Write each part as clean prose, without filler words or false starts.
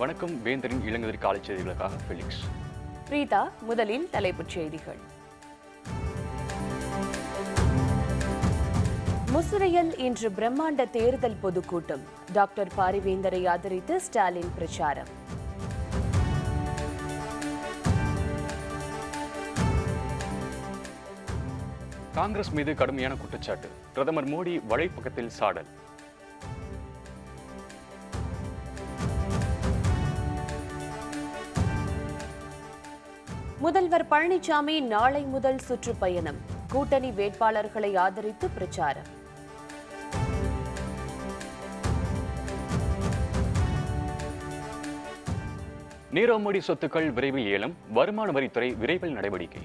வணக்கம். வேந்தரின் இளங்கதிர் காலை செய்திகளுக்காக ஃபெலிக்ஸ். பிரீதா, முதலில் தலைப்புச் செய்திகள். முசிறியில் இன்று பிரம்மாண்ட தேர்தல் பொதுக்கூட்டம். டாக்டர் பாரிவேந்தரை ஆதரித்து ஸ்டாலின் பிரச்சாரம். காங்கிரஸ் மீது கடுமையான குற்றச்சாட்டு. பிரதமர் மோடி வலைப்பக்கத்தில் சாடல். முதல்வர் பழனிசாமி நாளை முதல் சுற்றுப்பயணம். கூட்டணி வேட்பாளர்களை ஆதரித்து பிரச்சாரம். நீரவ் மோடி சொத்துக்கள் விரைவில் ஏலம். வருமான வரித்துறை விரைவில் நடவடிக்கை.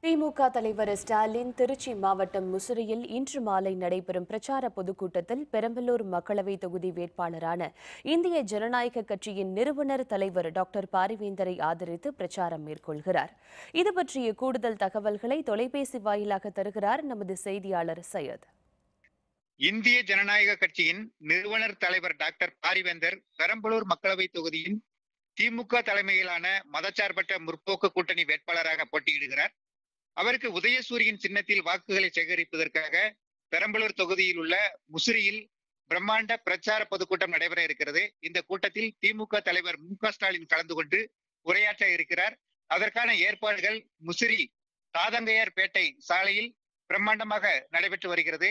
திமுக தலைவர் ஸ்டாலின் திருச்சி மாவட்டம் முசிறியில் இன்று மாலை நடைபெறும் பிரச்சார பொதுக்கூட்டத்தில் பெரம்பலூர் மக்களவைத் தொகுதி வேட்பாளரான இந்திய ஜனநாயக கட்சியின் நிறுவனர் தலைவர் டாக்டர் பாரிவேந்தரை ஆதரித்து பிரச்சாரம் மேற்கொள்கிறார். இது பற்றிய கூடுதல் தகவல்களை தொலைபேசி வாயிலாக தருகிறார் நமது செய்தியாளர் சையத். இந்திய ஜனநாயக கட்சியின் நிறுவனர் தலைவர் டாக்டர் பாரிவேந்தர் பெரம்பலூர் மக்களவைத் தொகுதியின் திமுக தலைமையிலான மதச்சார்பற்ற முற்போக்கு கூட்டணி வேட்பாளராக போட்டியிடுகிறார். அவருக்கு உதயசூரியன் சின்னத்தில் வாக்குகளை சேகரிப்பதற்காக பெரம்பலூர் தொகுதியில் உள்ள முசிறியில் பிரம்மாண்ட பிரச்சார பொதுக்கூட்டம் நடைபெற இருக்கிறது. இந்த கூட்டத்தில் திமுக தலைவர் மு.க. ஸ்டாலின் கலந்து கொண்டு உரையாற்ற இருக்கிறார். அதற்கான ஏற்பாடுகள் முசிறி தாதங்கையார்பேட்டை சாலையில் பிரம்மாண்டமாக நடைபெற்று வருகிறது.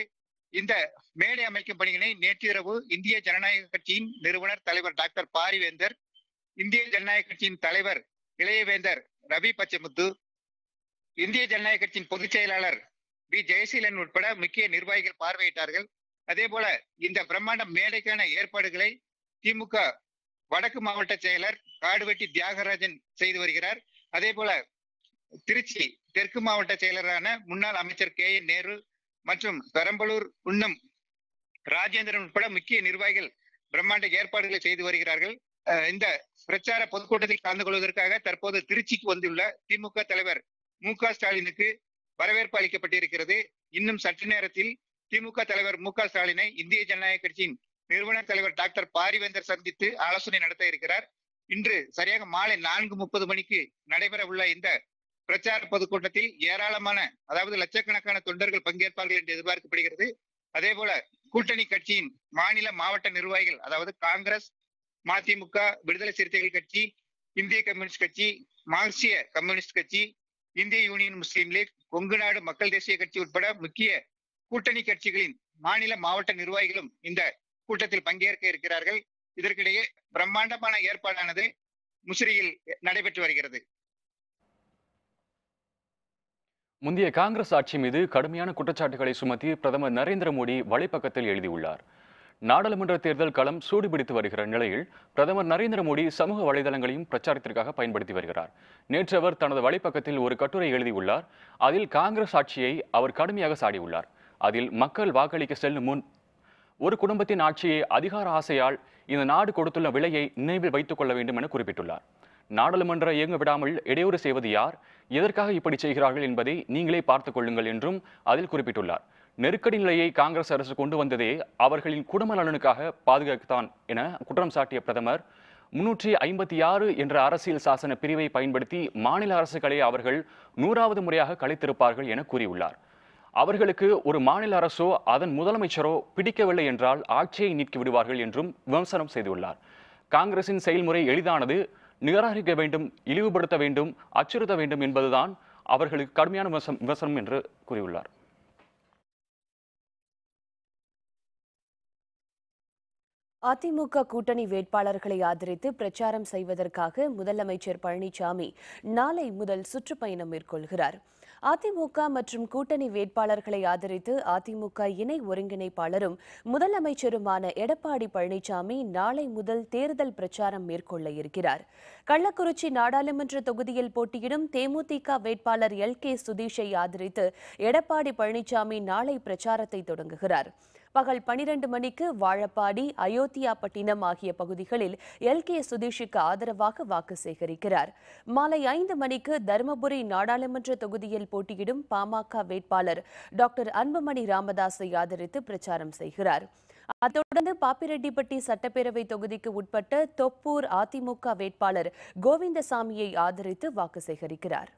இந்த மேடை அமைக்கும் பணியினை நேற்று இரவு இந்திய ஜனநாயக கட்சியின் நிறுவனர் தலைவர் டாக்டர் பாரிவேந்தர், இந்திய ஜனநாயக கட்சியின் தலைவர் இளையவேந்தர் ரவி பச்சமுத்து, இந்திய ஜனநாயக கட்சியின் பொதுச் செயலாளர் பி ஜெயசீலன் உட்பட முக்கிய நிர்வாகிகள் பார்வையிட்டார்கள். அதே போல இந்த பிரம்மாண்ட மேடைக்கான ஏற்பாடுகளை திமுக வடக்கு மாவட்ட செயலர் காடுவெட்டி தியாகராஜன் செய்து வருகிறார். அதே போல திருச்சி தெற்கு மாவட்ட செயலரான முன்னாள் அமைச்சர் கே.என். நேரு மற்றும் பெரம்பலூர் குன்னம் ராஜேந்திரன் உட்பட முக்கிய நிர்வாகிகள் பிரம்மாண்ட ஏற்பாடுகளை செய்து வருகிறார்கள். இந்த பிரச்சார பொதுக்கூட்டத்தில் கலந்து கொள்வதற்காக தற்போது திருச்சிக்கு வந்துள்ள திமுக தலைவர் மு.க. ஸ்டாலினுக்கு வரவேற்பு அளிக்கப்பட்டிருக்கிறது. இன்னும் சற்று நேரத்தில் திமுக தலைவர் மு.க. ஸ்டாலினை இந்திய ஜனநாயக கட்சியின் நிறுவனர் தலைவர் டாக்டர் பாரிவேந்தர் சந்தித்து ஆலோசனை நடத்த இருக்கிறார். இன்று சரியாக மாலை 4:30 மணிக்கு நடைபெற உள்ள இந்த பிரச்சார பொதுக்கூட்டத்தில் ஏராளமான, அதாவது லட்சக்கணக்கான தொண்டர்கள் பங்கேற்பார்கள் என்று எதிர்பார்க்கப்படுகிறது. அதே போல கூட்டணி கட்சியின் மாநில மாவட்ட நிர்வாகிகள், அதாவது காங்கிரஸ், மதிமுக, விடுதலை சிறுத்தைகள் கட்சி, இந்திய கம்யூனிஸ்ட் கட்சி, மார்க்சிய கம்யூனிஸ்ட் கட்சி, இந்திய யூனியன் முஸ்லீம் லீக், கொங்கு நாடு மக்கள் தேசிய கட்சி உட்பட முக்கிய கூட்டணி கட்சிகளின் மாநில மாவட்ட நிர்வாகிகளும் இந்த கூட்டத்தில் பங்கேற்க இருக்கிறார்கள். இதற்கிடையே பிரம்மாண்டமான ஏற்பாடானது முசிறியில் நடைபெற்று வருகிறது. முந்தைய காங்கிரஸ் ஆட்சி மீது கடுமையான குற்றச்சாட்டுகளை சுமத்தி பிரதமர் நரேந்திர மோடி வலைப்பக்கத்தில் எழுதியுள்ளார். நாடாளுமன்ற தேர்தல் களம் சூடுபிடித்து வருகிற நிலையில் பிரதமர் நரேந்திர மோடி சமூக வலைதளங்களையும் பிரச்சாரத்திற்காக பயன்படுத்தி வருகிறார். நேற்று அவர் தனது வலைப்பக்கத்தில் ஒரு கட்டுரை எழுதியுள்ளார். அதில் காங்கிரஸ் ஆட்சியை அவர் கடுமையாக சாடியுள்ளார். அதில் மக்கள் வாக்களிக்க செல்லும் முன் ஒரு குடும்பத்தின் ஆட்சியை அதிகார ஆசையால் இந்த நாடு கொடுத்துள்ள விலையை நினைவில் வைத்துக் கொள்ள வேண்டும் என குறிப்பிட்டுள்ளார். நாடாளுமன்ற இயங்க விடாமல் இடையூறு செய்வது யார், எதற்காக இப்படி செய்கிறார்கள் என்பதை நீங்களே பார்த்துக் கொள்ளுங்கள் என்றும் அதில் குறிப்பிட்டுள்ளார். நெருக்கடி நிலையை காங்கிரஸ் அரசு கொண்டு வந்ததே அவர்களின் குடும்ப நலனுக்காக பாதுகாக்கத்தான் என குற்றம் சாட்டிய பிரதமர் 356 என்ற அரசியல் சாசன பிரிவை பயன்படுத்தி மாநில அரசுகளை அவர்கள் 100வது முறையாக கலைத்திருப்பார்கள் என கூறியுள்ளார். அவர்களுக்கு ஒரு மாநில அரசோ அதன் முதலமைச்சரோ பிடிக்கவில்லை என்றால் ஆட்சியை நீக்கி விடுவார்கள் என்றும் விமர்சனம் செய்துள்ளார். காங்கிரசின் செயல்முறை எளிதானது, நிராகரிக்க வேண்டும், இழிவுபடுத்த வேண்டும், அச்சுறுத்த வேண்டும் என்பதுதான் அவர்களுக்கு கடுமையான விமர்சனம் என்று கூறியுள்ளார். அதிமுக கூட்டணி வேட்பாளர்களை ஆதரித்து பிரச்சாரம் செய்வதற்காக முதலமைச்சர் பழனிசாமி நாளை முதல் சுற்றுப்பயணம் மேற்கொள்கிறார். அதிமுக மற்றும் கூட்டணி வேட்பாளர்களை ஆதரித்து அதிமுக இணை ஒருங்கிணைப்பாளரும் முதலமைச்சருமான எடப்பாடி பழனிசாமி நாளை முதல் தேர்தல் பிரச்சாரம் மேற்கொள்ள இருக்கிறார். கள்ளக்குறிச்சி நாடாளுமன்ற தொகுதியில் போட்டியிடும் தேமுதிக வேட்பாளர் எல்.கே. சுதீஷை ஆதரித்து எடப்பாடி பழனிசாமி நாளை பிரச்சாரத்தை தொடங்குகிறார். பகல் 12 மணிக்கு வாழப்பாடி, அயோத்தியாபட்டினம் ஆகிய பகுதிகளில் எல்.கே. சுதீஷுக்கு ஆதரவாக வாக்கு சேகரிக்கிறார். மாலை 5 மணிக்கு தருமபுரி நாடாளுமன்ற தொகுதியில் போட்டியிடும் பாமக வேட்பாளர் டாக்டர் அன்புமணி ராமதாஸை ஆதரித்து பிரச்சாரம் செய்கிறார். தொடர்ந்து பாப்பிரெட்டிப்பட்டி சட்டப்பேரவை தொகுதிக்கு உட்பட்ட தொப்பூர் அதிமுக வேட்பாளர் கோவிந்தசாமியை ஆதரித்து வாக்கு சேகரிக்கிறார்.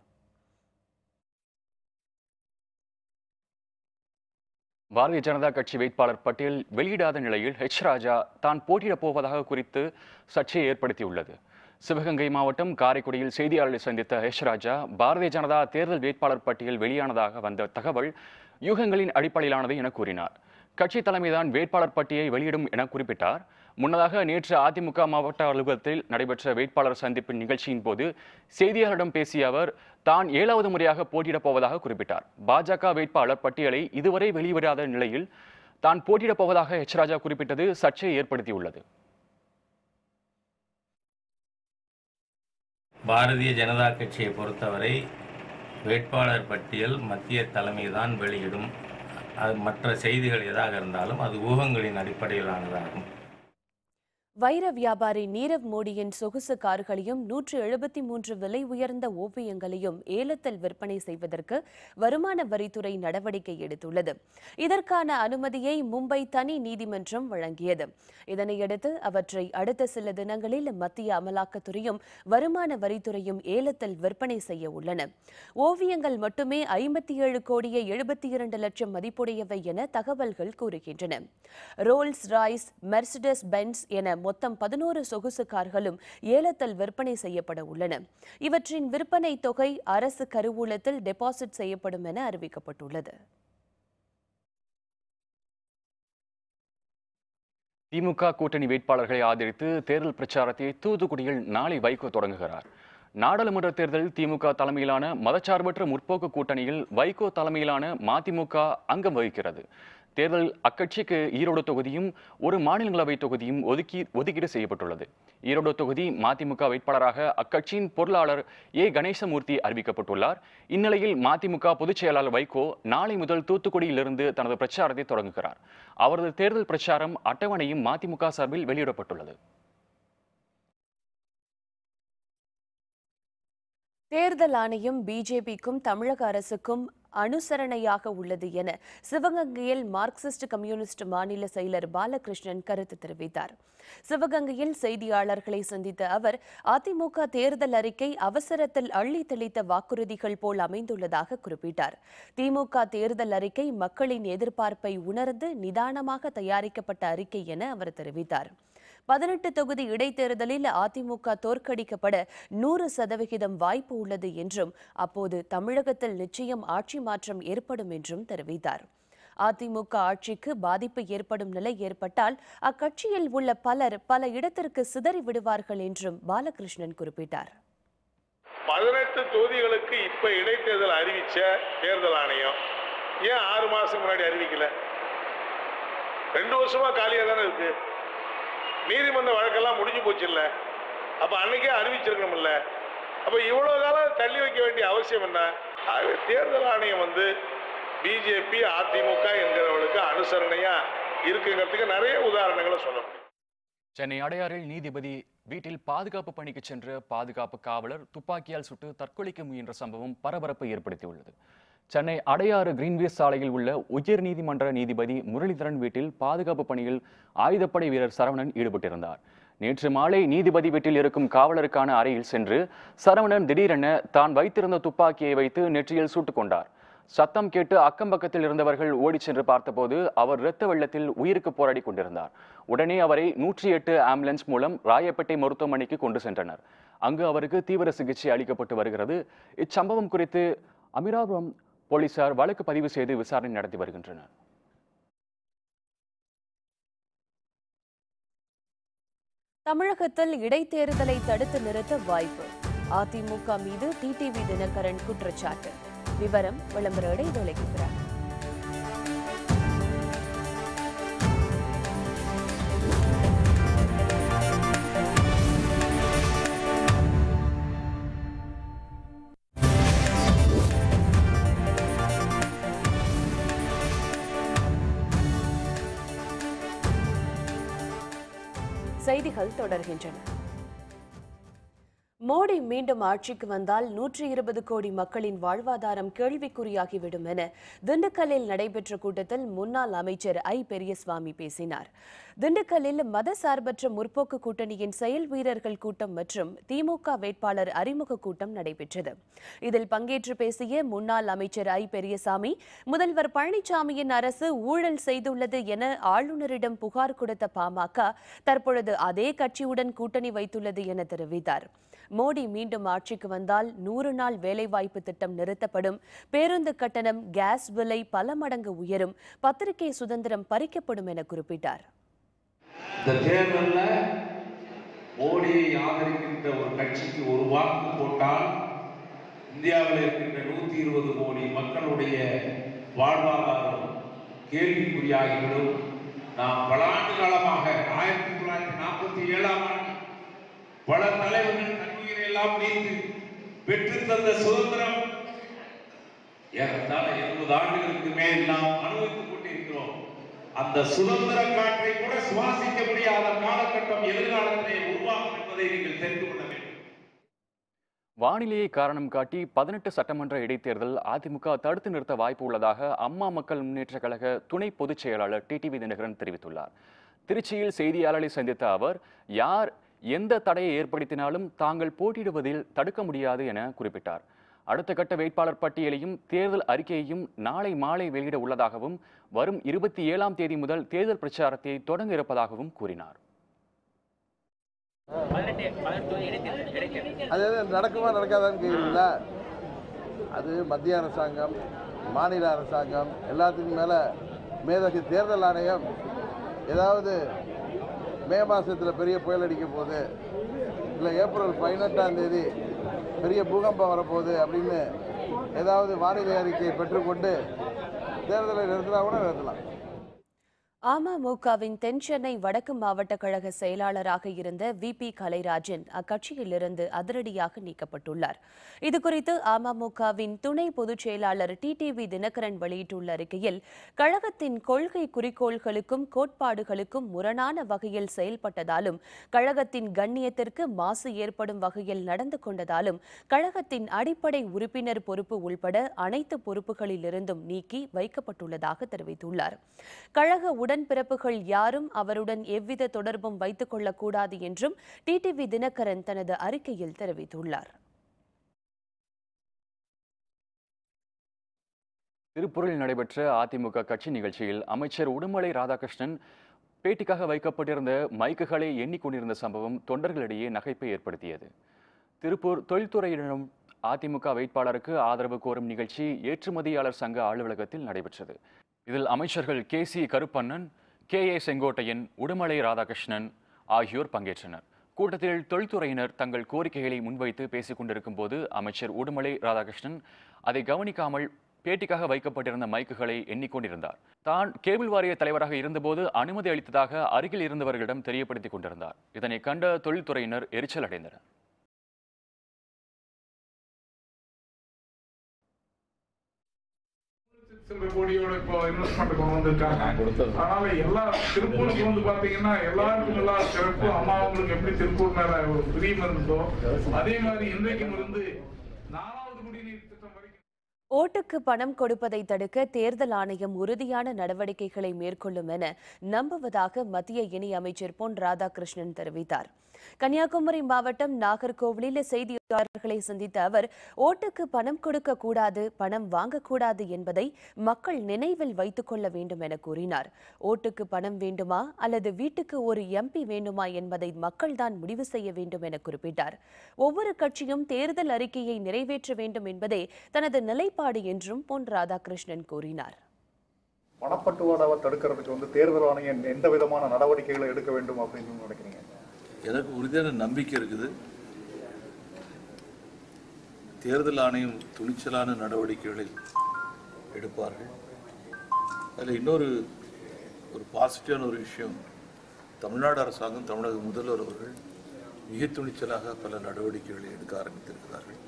பாரதிய ஜனதா கட்சி வேட்பாளர் பட்டியல் வெளியிடாத நிலையில் ராஜா தான் போட்டியிடப் போவதாக குறித்து சர்ச்சையை ஏற்படுத்தியுள்ளது. சிவகங்கை மாவட்டம் காரைக்குடியில் செய்தியாளர்களை சந்தித்த ராஜா பாரதிய ஜனதா தேர்தல் வேட்பாளர் பட்டியல் வெளியானதாக வந்த தகவல் யூகங்களின் அடிப்படையிலானது என கூறினார். கட்சி தலைமைதான் வேட்பாளர் பட்டியலை வெளியிடும் என குறிப்பிட்டார். முன்னதாக நேற்று அதிமுக மாவட்ட அலுவலகத்தில் நடைபெற்ற வேட்பாளர் சந்திப்பின் நிகழ்ச்சியின் போது செய்தியாளரிடம் பேசிய அவர் தான் 7வது முறையாக போட்டியிடப் போவதாக குறிப்பிட்டார். பாஜக வேட்பாளர் பட்டியலை இதுவரை வெளியிடாத நிலையில் தான் போட்டியிடப் போவதாக ராஜா குறிப்பிட்டது சர்ச்சையை ஏற்படுத்தியுள்ளது. பாரதிய ஜனதா கட்சியை பொறுத்தவரை வேட்பாளர் பட்டியல் மத்திய தலைமைதான் வெளியிடும். மற்ற செய்திகள் எதாக இருந்தாலும் அது ஊகங்களின் அடிப்படையிலானதாகும். வைர வியாபாரி நீரவ் மோடியின் சொகுசு கார்களையும் 173 விலை உயர்ந்த ஓவியங்களையும் ஏலத்தில் விற்பனை செய்வதற்கு வருமான வரித்துறை நடவடிக்கை எடுத்துள்ளது. இதற்கான அனுமதியை மும்பை தனி நீதிமன்றம் வழங்கியது. இதனையடுத்து அவற்றை அடுத்த சில தினங்களில் மத்திய அமலாக்கத்துறையும் வருமான வரித்துறையும் ஏலத்தில் விற்பனை செய்ய உள்ளன. ஓவியங்கள் மட்டுமே 57 கோடியே 72 லட்சம் மதிப்புடையவை என தகவல்கள் கூறுகின்றன. ரோல்ஸ் ராய்ஸ், மெர்சிடஸ் பென்ஸ் என மொத்தம் 11 சொகுசு கார்களும் ஏலத்தில் விற்பனை செய்யப்பட உள்ளன. இவற்றின் விற்பனை தொகை அரசு கருவூலத்தில் டெபாசிட் செய்யப்படும் என அறிவிக்கப்பட்டுள்ளது. திமுக கூட்டணி வேட்பாளர்களை ஆதரித்து தேர்தல் பிரச்சாரத்தை தூத்துக்குடியில் நாளை வைகோ தொடங்குகிறார். நாடாளுமன்ற தேர்தலில் திமுக தலைமையிலான மதச்சார்பற்ற முற்போக்கு கூட்டணியில் வைகோ தலைமையிலான மதிமுக அங்கம் வகிக்கிறது. தேர்தல் அக்கட்சிக்கு ஈரோடு தொகுதியும் ஒரு மாநிலங்களவை தொகுதியும் ஒதுக்கீடு செய்யப்பட்டுள்ளது. ஈரோடு தொகுதி மதிமுக வேட்பாளராக அக்கட்சியின் பொருளாளர் கணேசமூர்த்தி அறிவிக்கப்பட்டுள்ளார். இந்நிலையில் மதிமுக பொதுச் செயலாளர் வைகோ நாளை முதல் தூத்துக்குடியிலிருந்து தனது பிரச்சாரத்தை தொடங்குகிறார். அவரது தேர்தல் பிரச்சாரம் அட்டவணையும் மதிமுக சார்பில் வெளியிடப்பட்டுள்ளது. தேர்தல் ஆணையம் பிஜேபிக்கும் தமிழக அரசுக்கும் அனுசரணையாக உள்ளது என சிவகங்கையில் மார்க்சிஸ்ட் கம்யூனிஸ்ட் மாநில செயலர் பாலகிருஷ்ணன் கருத்து தெரிவித்தார். சிவகங்கையில் செய்தியாளர்களை சந்தித்த அவர் அதிமுக தேர்தல் அறிக்கை அவசரத்தில் அள்ளி தெளித்த வாக்குறுதிகள் போல் அமைந்துள்ளதாக குறிப்பிட்டார். திமுக தேர்தல் அறிக்கை மக்களின் எதிர்பார்ப்பை உணர்ந்து நிதானமாக தயாரிக்கப்பட்ட அறிக்கை என அவர் தெரிவித்தார். 18 தொகுதி இடைத்தேர்தலில் அதிமுக தோற்கடிக்கப்பட 100% வாய்ப்பு உள்ளது என்றும் அப்போது தமிழகத்தில் நிச்சயம் ஆட்சி மாற்றம் ஏற்படும் என்றும் தெரிவித்தார். அதிமுக ஆட்சிக்கு பாதிப்பு ஏற்படும் நிலை ஏற்பட்டால் அக்கட்சியில் உள்ள பலர் பல இடத்திற்கு சிதறி விடுவார்கள் என்றும் பாலகிருஷ்ணன் குறிப்பிட்டார். 18 தொகுதிகளுக்கு இப்ப இடைத்தேர்தல் அறிவிச்ச தேர்தல் ஆணையம் ஏன் 6 மாசம் முன்னாடி அறிவிக்கல? 2 வருஷமா காலியா தானே இருக்கு. நீதிமன்ற வழக்கெல்லாம் முடிஞ்சு போச்சு இல்ல? அப்ப அன்னைக்கே அறிவிச்சிருக்கணும்ல? அப்ப இவ்வளவு காலம் தள்ளி வைக்க வேண்டிய அவசியம் என்ன? தேர்தல் ஆணையம் பிஜேபி அதிமுக என்கிறவர்களுக்கு அனுசரணையா இருக்குங்கிறதுக்கு நிறைய உதாரணங்களை சொல்ல முடியும். சென்னை அடையாறில் நீதிபதி வீட்டில் பாதுகாப்பு பணிக்கு சென்ற பாதுகாப்பு காவலர் துப்பாக்கியால் சுட்டு தற்கொலைக்கு முயன்ற சம்பவம் பரபரப்பை ஏற்படுத்தியுள்ளது. சென்னை அடையாறு கிரீன்வேஸ் சாலையில் உள்ள உயர் நீதிமன்ற நீதிபதி முரளிதரன் வீட்டில் பாதுகாப்பு பணியில் ஆயுதப்படை வீரர் சரவணன் ஈடுபட்டிருந்தார். நேற்று மாலை நீதிபதி வீட்டில் இருக்கும் காவலருக்கான அறையில் சென்று சரவணன் திடீரென தான் வைத்திருந்த துப்பாக்கியை வைத்து நெற்றியில் சுட்டுக் கொண்டார். சத்தம் கேட்டு அக்கம் பக்கத்தில் இருந்தவர்கள் ஓடி சென்று பார்த்தபோது அவர் இரத்த வெள்ளத்தில் உயிருக்கு போராடி கொண்டிருந்தார். உடனே அவரை 108 ஆம்புலன்ஸ் மூலம் ராயப்பேட்டை மருத்துவமனைக்கு கொண்டு சென்றனர். அங்கு அவருக்கு தீவிர சிகிச்சை அளிக்கப்பட்டு வருகிறது. இச்சம்பவம் குறித்து அமீராபுரம் போலீசார் வழக்கு பதிவு செய்து விசாரணை நடத்தி வருகின்றனர். தமிழகத்தில் இடைத்தேர்தலை தடுத்து நிறுத்த வாய்ப்பு. அதிமுக மீது டிடிவி தினகரன் குற்றச்சாட்டு. விவரம் விளம்பர இடைவேளைக்கு பிறகு. செய்திகள் தொடர்கின்றன. மோடி மீண்டும் ஆட்சிக்கு வந்தால் 120 கோடி மக்களின் வாழ்வாதாரம் கேள்விக்குறியாகிவிடும் என திண்டுக்கல்லில் நடைபெற்ற கூட்டத்தில் முன்னாள் அமைச்சர் ஐ பெரியசாமி பேசினார். திண்டுக்கல்லில் மதசார்பற்ற முற்போக்கு கூட்டணியின் செயல் வீரர்கள் கூட்டம் மற்றும் திமுக வேட்பாளர் அறிமுக கூட்டம் நடைபெற்றது. இதில் பங்கேற்று பேசிய முன்னாள் அமைச்சர் ஐ பெரியசாமி, முதல்வர் பழனிசாமியின் அரசு ஊழல் செய்துள்ளது என ஆளுநரிடம் புகார் கொடுத்த பாமக தற்பொழுது அதே கட்சியுடன் கூட்டணி வைத்துள்ளது என தெரிவித்தார். மோடி மீண்டும் ஆட்சிக்கு வந்தால் 100 நாள் வேலைவாய்ப்பு திட்டம் நிறுத்தப்படும், பேருந்து கட்டணம், கேஸ் விலை பல மடங்கு உயரும், பத்திரிகை சுதந்திரம் பறிக்கப்படும் என குறிப்பிட்டார். இந்த தேர்தலில் மோடியை ஆதரிக்கின்ற ஒரு கட்சிக்கு ஒரு வாக்கு போட்டால் இந்தியாவில் இருக்கின்ற 120 கோடி மக்களுடைய வாழ்வாதாரம் கேள்விக்குறியாகிவிடும். நாம் பல ஆண்டு காலமாக 1947ஆம் ஆண்டு பல தலைவர்கள் தன்னுயிரை எல்லாம் நீத்து பெற்று தந்த சுதந்திரம் ஏறத்தாழ 70 ஆண்டுகளுக்கு மேல் நாம் அனுபவித்துக் கொண்டிருக்கிறோம். அந்த சுதந்திர காற்றை கூட சுவாசிக்க முடியாத காலகட்டம் எதிர்காலத்திலே உருவாகும் என்பதை நீங்கள் தெரிந்து கொள்ள வேண்டும். வானிலையை காரணம் காட்டி 18 சட்டமன்ற இடைத்தேர்தல் அதிமுக தடுத்து நிறுத்த வாய்ப்பு உள்ளதாக அம்மா மக்கள் முன்னேற்ற கழக துணை பொதுச் செயலாளர் டிடிவி தினகரன் தெரிவித்துள்ளார். திருச்சியில் செய்தியாளர்களை சந்தித்த அவர், யார் எந்த தடையை ஏற்படுத்தினாலும் தாங்கள் போட்டியிடுவதில் தடுக்க முடியாது என குறிப்பிட்டார். அடுத்த கட்ட வேட்பாளர் பட்டியலையும் தேர்தல் அறிக்கையையும் நாளை மாலை வெளியிட உள்ளதாகவும் வரும் 27ஆம் தேதி முதல் தேர்தல் பிரச்சாரத்தை தொடங்க இருப்பதாகவும் கூறினார். அது நடக்குமா நடக்காதான்னு கேட்குறீங்களா? அது மத்திய அரசாங்கம், மாநில அரசாங்கம் எல்லாத்துக்கும் மேலே மேதகு தேர்தல் ஆணையம் ஏதாவது மே மாதத்தில் பெரிய புயல் அடிக்க போகுது, இல்லை ஏப்ரல் 18ஆம் தேதி பெரிய பூகம்பம் வரப்போகுது அப்படின்னு ஏதாவது வானிலை அறிக்கையை பெற்றுக்கொண்டு தேர்தலை நிறுத்தினா கூட நிறுத்தலாம். அமமுகவின் தென் சென்னை வடக்கு மாவட்ட கழக செயலாளராக இருந்த VP கலைராஜன் அக்கட்சியிலிருந்து அதிரடியாக நீக்கப்பட்டுள்ளார். இதுகுறித்து அமமுகவின் துணை பொதுச் செயலாளர் டிடிவி தினகரன் வெளியிட்டுள்ள அறிக்கையில், கழகத்தின் கொள்கை குறிக்கோள்களுக்கும் கோட்பாடுகளுக்கும் முரணான வகையில் செயல்பட்டதாலும், கழகத்தின் கண்ணியத்திற்கு மாசு ஏற்படும் வகையில் நடந்து கொண்டதாலும், கழகத்தின் அடிப்படை உறுப்பினர் பொறுப்பு உள்பட அனைத்து பொறுப்புகளிலிருந்தும் நீக்கி வைக்கப்பட்டுள்ளதாக தெரிவித்துள்ளார். கழக உடன்பிறப்புகள் யாரும் அவருடன் எவ்வித தொடர்பும் வைத்துக் கொள்ளக்கூடாது என்றும் டிடிவி தினகரன் தனது அறிக்கையில் தெரிவித்துள்ளார். திருப்பூரில் நடைபெற்ற அதிமுக கட்சி நிகழ்ச்சியில் அமைச்சர் உடுமலை ராதாகிருஷ்ணன் பேட்டிக்காக வைக்கப்பட்டிருந்த மைக்குகளை எண்ணிக்கொண்டிருந்த சம்பவம் தொண்டர்களிடையே நகைப்பை ஏற்படுத்தியது. திருப்பூர் தொழில்துறையினரும் அதிமுக வேட்பாளருக்கு ஆதரவு கோரும் நிகழ்ச்சி ஏற்றுமதியாளர் சங்க அலுவலகத்தில் நடைபெற்றது. இதில் அமைச்சர்கள் KC கருப்பண்ணன், KA செங்கோட்டையன், உடுமலை ராதாகிருஷ்ணன் ஆகியோர் பங்கேற்றனர். கூட்டத்தில் தொழில்துறையினர் தங்கள் கோரிக்கைகளை முன்வைத்து பேசிக் கொண்டிருக்கும் போது அமைச்சர் உடுமலை ராதாகிருஷ்ணன் அதை கவனிக்காமல் பேட்டிக்காக வைக்கப்பட்டிருந்த மைக்குகளை எண்ணிக்கொண்டிருந்தார். தான் கேபிள் வாரிய தலைவராக இருந்தபோது அனுமதி அளித்ததாக அருகில் இருந்தவர்களிடம் தெரியப்படுத்திக் கொண்டிருந்தார். இதனை கண்ட தொழில்துறையினர் எரிச்சல் அடைந்தனர். கோடியோட இப்போ இன்வெஸ்ட்மெண்ட் கொண்டு வந்திருக்காங்க. அதனால எல்லா திருப்பூருக்கு வந்து பாத்தீங்கன்னா எல்லாருக்கும் எல்லா சிறப்பு அம்மா அவங்களுக்கு எப்படி திருப்பூர் மேல ஒரு பிரியம் இருந்ததோ அதே மாதிரி இன்றைக்கும் இருந்து 4வது குடிநீர் திட்டம் வரைக்கும். ஓட்டுக்கு பணம் கொடுப்பதை தடுக்க தேர்தல் ஆணையம் உறுதியான நடவடிக்கைகளை மேற்கொள்ளும் என நம்புவதாக மத்திய இணை அமைச்சர் பொன் ராதாகிருஷ்ணன் தெரிவித்தார். கன்னியாகுமரி மாவட்டம் நாகர்கோவிலில் செய்தியாளர்களை சந்தித்த அவர், ஓட்டுக்கு பணம் கொடுக்க கூடாது, பணம் வாங்கக்கூடாது என்பதை மக்கள் நினைவில் வைத்துக் கொள்ள வேண்டும் என கூறினார். ஓட்டுக்கு பணம் வேண்டுமா அல்லது வீட்டுக்கு ஒரு MP வேண்டுமா என்பதை மக்கள்தான் முடிவு செய்ய வேண்டும் என குறிப்பிட்டார். ஒவ்வொரு கட்சியும் தேர்தல் அறிக்கையை நிறைவேற்ற வேண்டும் என்பதே தனது நிலைப்பாடு என்றும் பொன் ராதாகிருஷ்ணன் கூறினார். பணப்பட்டுவாடாவை தடுக்கிறதுக்கு வந்து தேர்தல் ஆணையம் எந்த விதமான நடவடிக்கைகளை எடுக்க வேண்டும் அப்படின்னு நினைக்கிறீங்க? எனக்கு உறுதியான நம்பிக்கை இருக்குது. தேர்தல் ஆணையம் துணிச்சலான நடவடிக்கைகளை எடுப்பார்கள். அதில் இன்னொரு பாசிட்டிவான ஒரு விஷயம், தமிழ்நாடு அரசாங்கம், தமிழக முதல்வர் அவர்கள் மிக துணிச்சலாக பல நடவடிக்கைகளை எடுக்க ஆரம்பித்திருக்கிறார்கள்.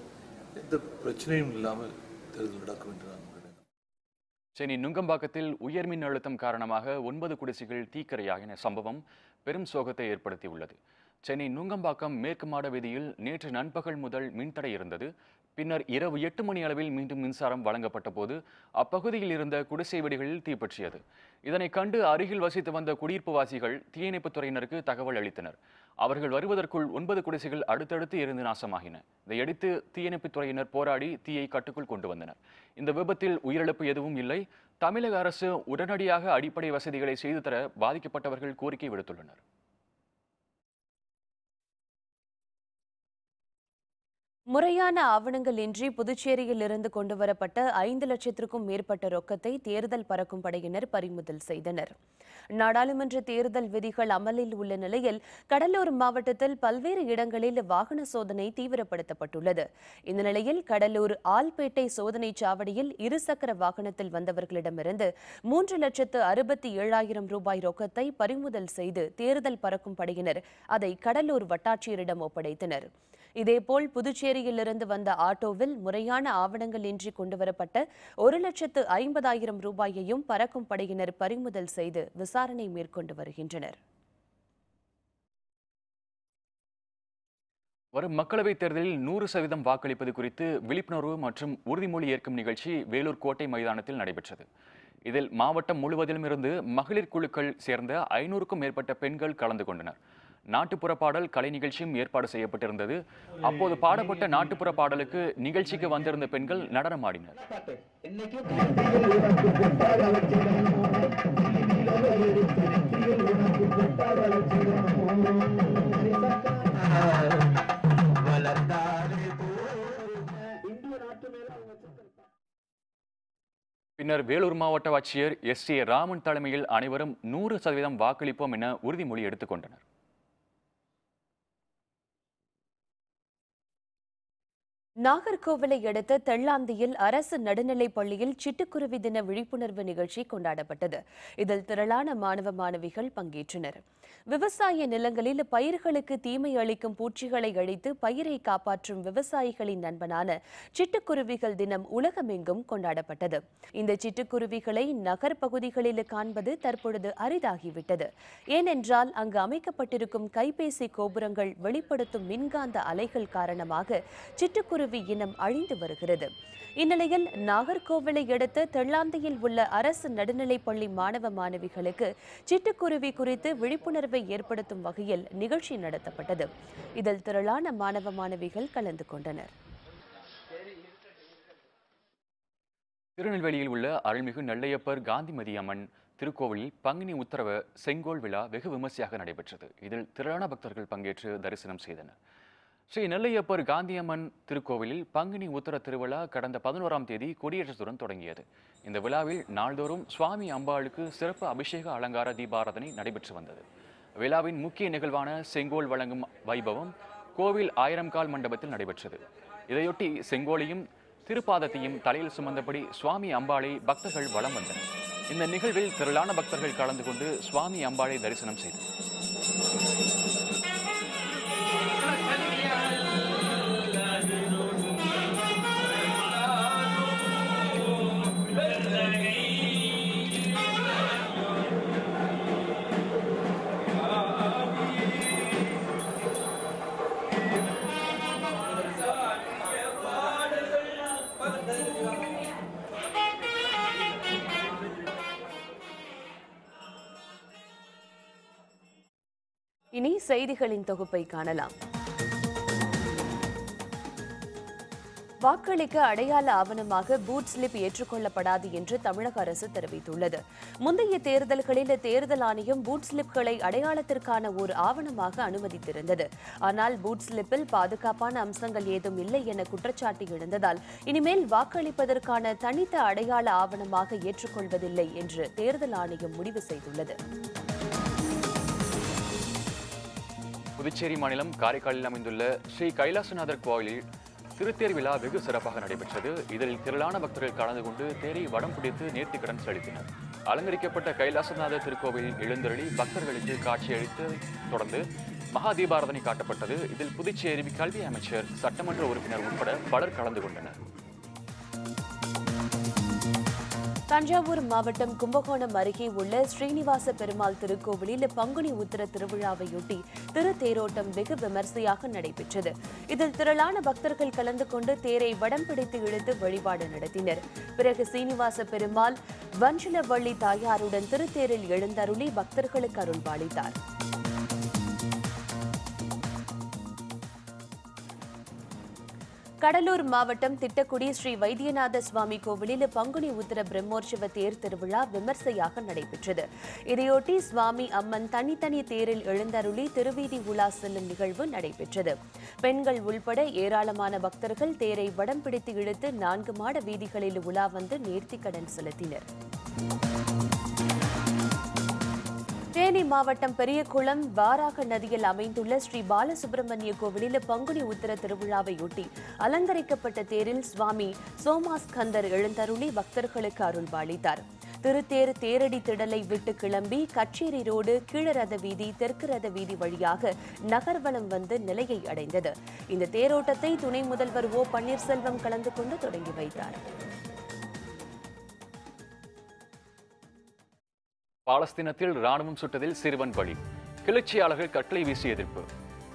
எந்த பிரச்சனையும் இல்லாமல் தேர்தல் நடக்கும் என்று நான் நினைக்கிறேன். சென்னை நுங்கம்பாக்கத்தில் உயர்மின் அழுத்தம் காரணமாக 9 குடிசைகள் தீக்கிரையாகின சம்பவம் பெரும் சோகத்தை ஏற்படுத்தியுள்ளது. சென்னை நுங்கம்பாக்கம் மேற்கு மாட வீதியில் நேற்று நண்பகல் முதல் மின்தடை இருந்தது. பின்னர் இரவு 8 மணி அளவில் மீண்டும் மின்சாரம் வழங்கப்பட்ட போது அப்பகுதியில் இருந்த குடிசை வீடுகளில் தீப்பற்றியது. இதனை கண்டு அருகில் வசித்து வந்த குடியிருப்புவாசிகள் தீயணைப்புத் துறையினருக்கு தகவல் அளித்தனர். அவர்கள் வருவதற்குள் 9 குடிசைகள் அடுத்தடுத்து எரிந்து நாசமாகின. இதையடுத்து தீயணைப்புத் துறையினர் போராடி தீயை கட்டுக்குள் கொண்டு வந்தனர். இந்த விபத்தில் உயிரிழப்பு எதுவும் இல்லை. தமிழக அரசு உடனடியாக அடிப்படை வசதிகளை செய்து தர பாதிக்கப்பட்டவர்கள் கோரிக்கை விடுத்துள்ளனர். முறையான ஆவணங்கள் இன்றி புதுச்சேரியில் இருந்து கொண்டுவரப்பட்ட 5 லட்சத்திற்கும் மேற்பட்ட ரொக்கத்தை தேர்தல் பறக்கும் படையினர் பறிமுதல் செய்தனர். நாடாளுமன்ற தேர்தல் விதிகள் அமலில் உள்ள நிலையில் கடலூர் மாவட்டத்தில் பல்வேறு இடங்களில் வாகன சோதனை தீவிரப்படுத்தப்பட்டுள்ளது. இந்த நிலையில் கடலூர் ஆல்பேட்டை சோதனை சாவடியில் இருசக்கர வாகனத்தில் வந்தவர்களிடமிருந்து 3,67,000 ரூபாய் ரொக்கத்தை பறிமுதல் செய்து தேர்தல் பறக்கும் படையினர் அதை கடலூர் வட்டாட்சியரிடம் ஒப்படைத்தனர். இதேபோல் புதுச்சேரியிலிருந்து வந்த ஆட்டோவில் முறையான ஆவணங்கள் இன்றி கொண்டுவரப்பட்ட 1,50,000 ரூபாயையும் பறக்கும் படையினர் பறிமுதல் செய்து விசாரணை மேற்கொண்டு வருகின்றனர். வரும் மக்களவைத் தேர்தலில் 100% வாக்களிப்பது குறித்து விழிப்புணர்வு மற்றும் உறுதிமொழி ஏற்கும் நிகழ்ச்சி வேலூர் கோட்டை மைதானத்தில் நடைபெற்றது. இதில் மாவட்டம் முழுவதிலும் இருந்து மகளிர் குழுக்கள் சேர்ந்த 500க்கும் மேற்பட்ட பெண்கள் கலந்து கொண்டனர். நாட்டுப்புற பாடல் கலை நிகழ்ச்சியும் ஏற்பாடு செய்யப்பட்டிருந்தது. அப்போது பாடப்பட்ட நாட்டுப்புற பாடலுக்கு நிகழ்ச்சிக்கு வந்திருந்த பெண்கள் நடனமாடினர். பின்னர் வேலூர் மாவட்ட ஆட்சியர் SA ராமன் தலைமையில் அனைவரும் 100% வாக்களிப்போம் என உறுதிமொழி எடுத்துக்கொண்டனர். நாகர்கோவிலை அடுத்த தெள்ளாந்தியில் அரசு நடுநிலைப் பள்ளியில் சிட்டுக்குருவி தின விழிப்புணர்வு நிகழ்ச்சி கொண்டாடப்பட்டது. இதில் திரளான மாணவ மாணவிகள் பங்கேற்றனர். விவசாய நிலங்களில் பயிர்களுக்கு தீமை அளிக்கும் பூச்சிகளை அழித்து பயிரை காப்பாற்றும் விவசாயிகளின் நண்பனான சிட்டுக்குருவிகள் தினம் உலகமெங்கும் கொண்டாடப்பட்டது. இந்த சிட்டுக்குருவிகளை நகர் பகுதிகளில் காண்பது தற்பொழுது அரிதாகிவிட்டது. ஏனென்றால் அங்கு அமைக்கப்பட்டிருக்கும் கைபேசி கோபுரங்கள் வெளிப்படுத்தும் மின்காந்த அலைகள் காரணமாக சிட்டுக்குருவி இனம் அழிந்து வருகிறது. இந்நிலையில் நாகர்கோவிலை அடுத்த தெள்ளாந்தியில் உள்ள அரசு நடுநிலைப் பள்ளி மாணவ மாணவிகளுக்கு சிட்டுக்குருவி குறித்து விழிப்புணர்வை ஏற்படுத்தும் வகையில் நிகழ்ச்சி நடத்தப்பட்டது. இதில் திரளான மாணவ மாணவிகள் கலந்து கொண்டனர். திருநெல்வேலியில் உள்ள அருள்மிகு நெல்லையப்பர் காந்திமதி அம்மன் திருக்கோவிலில் பங்குனி உத்தரவ செங்கோல் விழா வெகு விமர்சையாக நடைபெற்றது. இதில் திரளான பக்தர்கள் பங்கேற்று தரிசனம் செய்தனர். ஸ்ரீ நெல்லையப்பர் காந்தியம்மன் திருக்கோவிலில் பங்குனி உத்தர திருவிழா கடந்த 11ஆம் தேதி கொடியேற்றத்துடன் தொடங்கியது. இந்த விழாவில் நாள்தோறும் சுவாமி அம்பாளுக்கு சிறப்பு அபிஷேக அலங்கார தீபாராதனை நடைபெற்று வந்தது. விழாவின் முக்கிய நிகழ்வான செங்கோல் வழங்கும் வைபவம் கோவில் 1000 கால் மண்டபத்தில் நடைபெற்றது. இதையொட்டி செங்கோலையும் திருப்பாதத்தையும் தலையில் சுமந்தபடி சுவாமி அம்பாளை பக்தர்கள் வலம் வந்தனர். இந்த நிகழ்வில் திரளான பக்தர்கள் கலந்து கொண்டு சுவாமி அம்பாளை தரிசனம் செய்தனர். இனி செய்திகளின் தொகுப்பை காணலாம். வாக்களிக்க அடையாள ஆவணமாக பூத் ஸ்லிப் ஏற்றுக்கொள்ளப்படாது என்று தமிழக அரசு தெரிவித்துள்ளது. முந்தைய தேர்தல்களில் தேர்தல் ஆணையம் பூத் ஸ்லிப்களை அடையாளத்திற்கான ஒரு ஆவணமாக அனுமதித்திருந்தது. ஆனால் பூத் ஸ்லிப்பில் பாதுகாப்பான அம்சங்கள் ஏதும் இல்லை என குற்றச்சாட்டு எழுந்ததால் இனிமேல் வாக்களிப்பதற்கான தனித்த அடையாள ஆவணமாக ஏற்றுக்கொள்வதில்லை என்று தேர்தல் ஆணையம் முடிவு செய்துள்ளது. புதுச்சேரி மாநிலம் காரைக்காலில் அமைந்துள்ள ஸ்ரீ கைலாசநாதர் கோயிலில் திருத்தேர் விழா வெகு சிறப்பாக நடைபெற்றது. இதில் திரளான பக்தர்கள் கலந்து கொண்டு தேரை வடம் பிடித்து நேர்த்திக்கடன் செலுத்தினர். அலங்கரிக்கப்பட்ட கைலாசநாதர் திருக்கோவில் எழுந்தருளி பக்தர்களுக்கு காட்சியளித்து தொடர்ந்து மகா தீபாராதனை காட்டப்பட்டது. இதில் புதுச்சேரி கல்வி அமைச்சர், சட்டமன்ற உறுப்பினர் உட்பட பலர் கலந்து கொண்டனர். தஞ்சாவூர் மாவட்டம் கும்பகோணம் அருகே உள்ள ஸ்ரீனிவாச பெருமாள் திருக்கோவிலில் பங்குனி உத்திர திருவிழாவையொட்டி திருத்தேரோட்டம் வெகு விமர்சையாக நடைபெற்றது. இதில் திரளான பக்தர்கள் கலந்து கொண்டு தேரை வடம் பிடித்து இழுத்து வழிபாடு நடத்தினர். பிறகு சீனிவாச பெருமாள் வஞ்சிலவள்ளி தாயாருடன் திருத்தேரில் எழுந்தருளி பக்தர்களுக்கு அருள்பாலித்தார். கடலூர் மாவட்டம் திட்டக்குடி ஸ்ரீ வைத்தியநாத சுவாமி கோவிலில் பங்குனி உத்திர பிரம்மோற்சவ தேர் திருவிழா விமர்சையாக நடைபெற்றது. இதையொட்டி சுவாமி அம்மன் தனித்தனி தேரில் எழுந்தருளி திருவீதி உலா செல்லும் நிகழ்வு நடைபெற்றது. பெண்கள் உள்பட ஏராளமான பக்தர்கள் தேரை வடம் பிடித்து இழுத்து 4 மாட வீதிகளில் உலா வந்து நேர்த்திக்கடன் செலுத்தினர். தேனி மாவட்டம் பெரியகுளம் வாராக நதியில் அமைந்துள்ள ஸ்ரீ பாலசுப்பிரமணிய கோவிலில் பங்குனி உத்திர திருவிழாவையொட்டி அலங்கரிக்கப்பட்ட தேரில் சுவாமி சோமாஸ்கந்தர் எழுந்தருளி பக்தர்களுக்கு அருள்பாலித்தார். திருத்தேர் தேரடி திடலை விட்டு கிளம்பி கச்சேரி ரோடு கீழரத வீதி தெற்கு ரத வீதி வழியாக நகர்வலம் வந்து நிலையை அடைந்தது. இந்த தேரோட்டத்தை துணை முதல்வர் ஓ பன்னீர்செல்வம் கலந்து கொண்டு தொடங்கி வைத்தார். பாலஸ்தீனத்தில் ராணுவம் சுட்டதில் சிறுவன் பலி. கிளர்ச்சியாளர்கள் கட்டளை வீசி எதிர்ப்பு.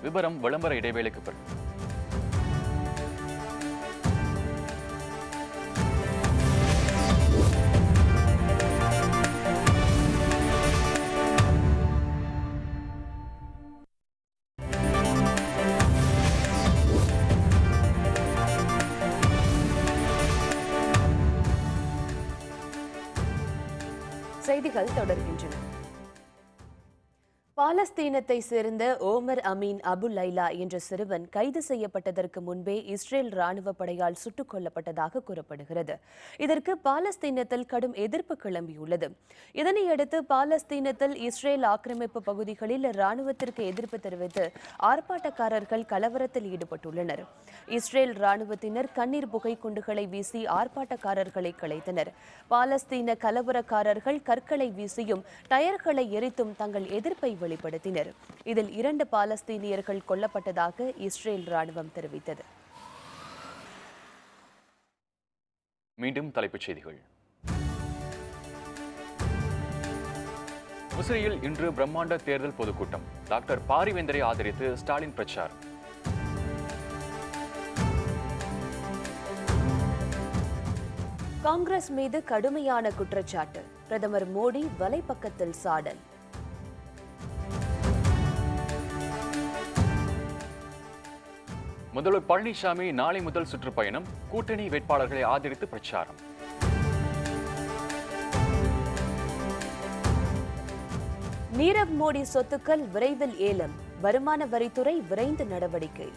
விவரம் விளம்பர இடைவேளைக்கு பிறகு. செய்திகள் தொடர்கின்றன. பாலஸ்தீனத்தை சேர்ந்த ஓமர் அமீன் அபு லைலா என்ற சிறுவன் கைது செய்யப்பட்டதற்கு முன்பே இஸ்ரேல் ராணுவ படையால் சுட்டுக் கொல்லப்பட்டதாக கூறப்படுகிறது. இதற்கு பாலஸ்தீனத்தில் கடும் எதிர்ப்பு கிளம்பியுள்ளது. இதனையடுத்து பாலஸ்தீனத்தில் இஸ்ரேல் ஆக்கிரமிப்பு பகுதிகளில் ராணுவத்திற்கு எதிர்ப்பு தெரிவித்து ஆர்ப்பாட்டக்காரர்கள் கலவரத்தில் ஈடுபட்டுள்ளனர். இஸ்ரேல் ராணுவத்தினர் கண்ணீர் புகை குண்டுகளை வீசி ஆர்ப்பாட்டக்காரர்களை கலைத்தனர். பாலஸ்தீன கலவரக்காரர்கள் கற்களை வீசியும் டயர்களை எரித்தும் தங்கள் எதிர்ப்பை வெளிப்படுத்தினர். இதில் 2 பாலஸ்தீனியர்கள் கொல்லப்பட்டதாக இஸ்ரேல் ராணுவம் தெரிவித்தது. மீண்டும் தலைப்புச் செய்திகள். முசிறியில் இன்று பிரம்மாண்ட தேர்தல் பொதுக்கூட்டம். டாக்டர் பாரிவேந்தரை ஆதரித்து ஸ்டாலின் பிரச்சாரம். காங்கிரஸ் மீது கடுமையான குற்றச்சாட்டு. பிரதமர் மோடி வலைப்பக்கத்தில் சாடல். முதல்வர் பழனிசாமி நாளை முதல் சுற்றுப்பயணம். கூட்டணி வேட்பாளர்களை ஆதரித்து பிரச்சாரம். நீரவ் மோடி சொத்துக்கள் விரைவில் ஏலம். வருமான வரித்துறை விரைந்து நடவடிக்கை.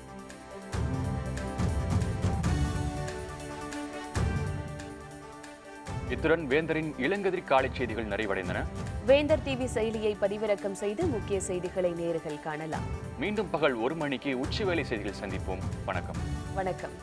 இத்துடன் வேந்தரின் இளங்கதிர் காலை செய்திகள் நிறைவடைந்தன. வேந்தர் டிவி செயலியை பதிவிறக்கம் செய்து முக்கிய செய்திகளை நேயர்கள் காணலாம். மீண்டும் பகல் 1 மணிக்கு உச்சிவேளை செய்திகள் சந்திப்போம். வணக்கம். வணக்கம்.